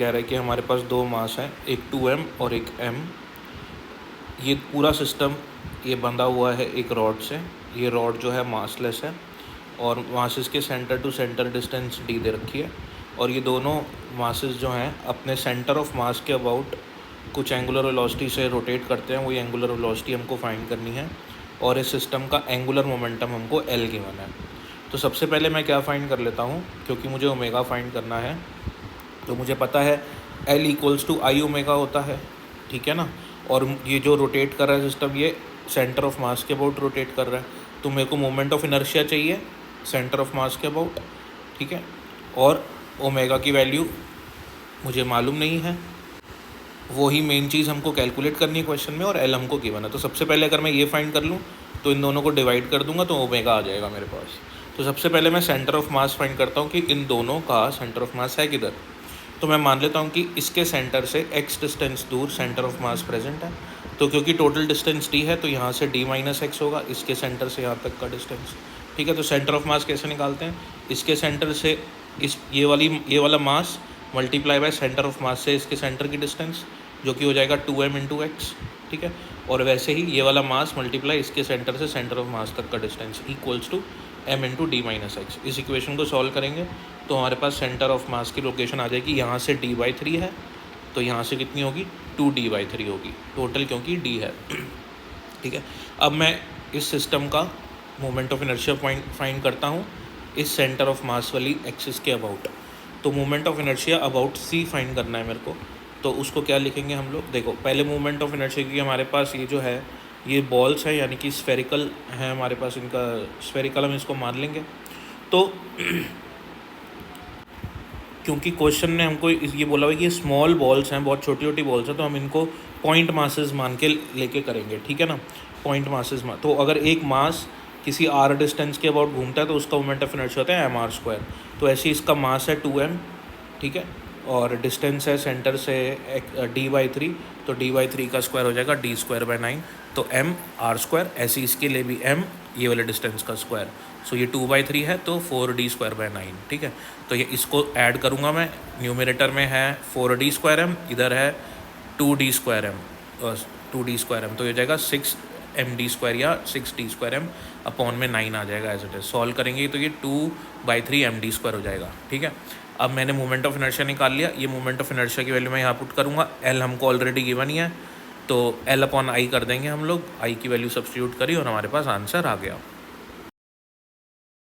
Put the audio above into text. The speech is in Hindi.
कह रहा है कि हमारे पास दो मास हैं, एक 2m और एक m। ये पूरा सिस्टम ये बंधा हुआ है एक रॉड से। ये रॉड जो है मासलेस है और मासेस के centre to centre distance d दे रखी है, और ये दोनों मासेस जो हैं अपने सेंटर ऑफ मास के अबाउट कुछ एंगुलर वेलोसिटी से रोटेट करते हैं। वही एंगुलर वेलोसिटी हमको फाइंड करनी है, और इस सिस्टम का एंगुलर मोमेंटम हमको L गिवन है। तो सबसे पहले मैं क्या फाइंड कर लेता हूँ, क्योंकि मुझे ओमेगा फाइंड करना है। तो मुझे पता है L equals to I omega होता है, ठीक है ना। और ये जो रोटेट कर रहा है सिस्टम, ये सेंटर ऑफ मास के अबाउट रोटेट कर रहा है, तो मेरे को मोमेंट ऑफ इनर्शिया चाहिए सेंटर ऑफ मास के अबाउट, ठीक है। और ओमेगा की वैल्यू मुझे मालूम नहीं है, वही मेन चीज़ हमको कैलकुलेट करनी है क्वेश्चन में, और L हमको गिवन है। तो सबसे पहले अगर मैं ये फाइंड कर लूँ तो इन दोनों को डिवाइड कर दूंगा तो ओमेगा आ जाएगा मेरे पास। तो सबसे पहले मैं सेंटर ऑफ मास फाइंड करता हूँ कि इन दोनों का सेंटर ऑफ मास है किधर। तो मैं मान लेता हूँ कि इसके सेंटर से x डिस्टेंस दूर सेंटर ऑफ मास प्रेजेंट है। तो क्योंकि टोटल डिस्टेंस d है तो यहाँ से d माइनस एक्स होगा इसके सेंटर से यहाँ तक का डिस्टेंस, ठीक है। तो सेंटर ऑफ मास कैसे निकालते हैं, इसके सेंटर से इस ये वाला mass multiply by centre of मास से इसके सेंटर की डिस्टेंस, जो कि हो जाएगा 2m इंटू एक्स, ठीक है। और वैसे ही ये वाला मास मल्टीप्लाई इसके सेंटर से सेंटर ऑफ मास तक का distance equals to m into D minus X. इस इक्वेशन को सॉल्व करेंगे तो हमारे पास सेंटर ऑफ मास की लोकेशन आ जाएगी, यहाँ से d/3 है तो यहाँ से कितनी होगी 2d/3 होगी टोटल, क्योंकि d है, ठीक है। अब मैं इस सिस्टम का मोमेंट ऑफ इनर्शिया फाइंड करता हूँ इस सेंटर ऑफ मास वाली एक्सिस के अबाउट। तो moment of inertia about c find करना है मेरे को। तो उसको क्या लिखेंगे हम लोग, देखो पहले मोमेंट ऑफ इनर्शिया की हमारे पास ये जो है ये बॉल्स है, यानी कि स्फेरिकल है हमारे पास, इनका स्फेरिकल हम इसको मान लेंगे। तो क्योंकि क्वेश्चन ने हमको ये बोला हुआ कि ये स्मॉल बॉल्स हैं, बहुत छोटी छोटी बॉल्स हैं, तो हम इनको पॉइंट मासेस मान के लेके करेंगे, ठीक है ना। पॉइंट मासेस तो अगर एक मास किसी r डिस्टेंस के अबाउट घूमता है तो उसका मोमेंट ऑफ इनर्शिया होता है mr²। तो ऐसे ही इसका मास है 2m, ठीक है, और डिस्टेंस है सेंटर से d/3, तो d/3 का स्क्वायर हो जाएगा d²/9, तो mr²। ऐसे इसके लिए भी m ये वाले डिस्टेंस का स्क्वायर, सो ये 2/3 है तो 4d²/9, ठीक है। तो ये इसको ऐड करूँगा मैं, न्यूमरेटर में है 4d²m, इधर है 2d²m, तो ये जाएगा 6md² या 6d²m अपॉन में 9 आ जाएगा एज इट इज। सॉल्व करेंगे तो ये 2/3 md² हो जाएगा, ठीक है। अब मैंने मोमेंट ऑफ इनर्शिया निकाल लिया, ये मोमेंट ऑफ इनर्शिया की वैल्यू मैं यहाँ पुट करूँगा। L हमको ऑलरेडी गिवन ही है, तो L/I कर देंगे हम लोग, I की वैल्यू सब्स्टिट्यूट करी और हमारे पास आंसर आ गया।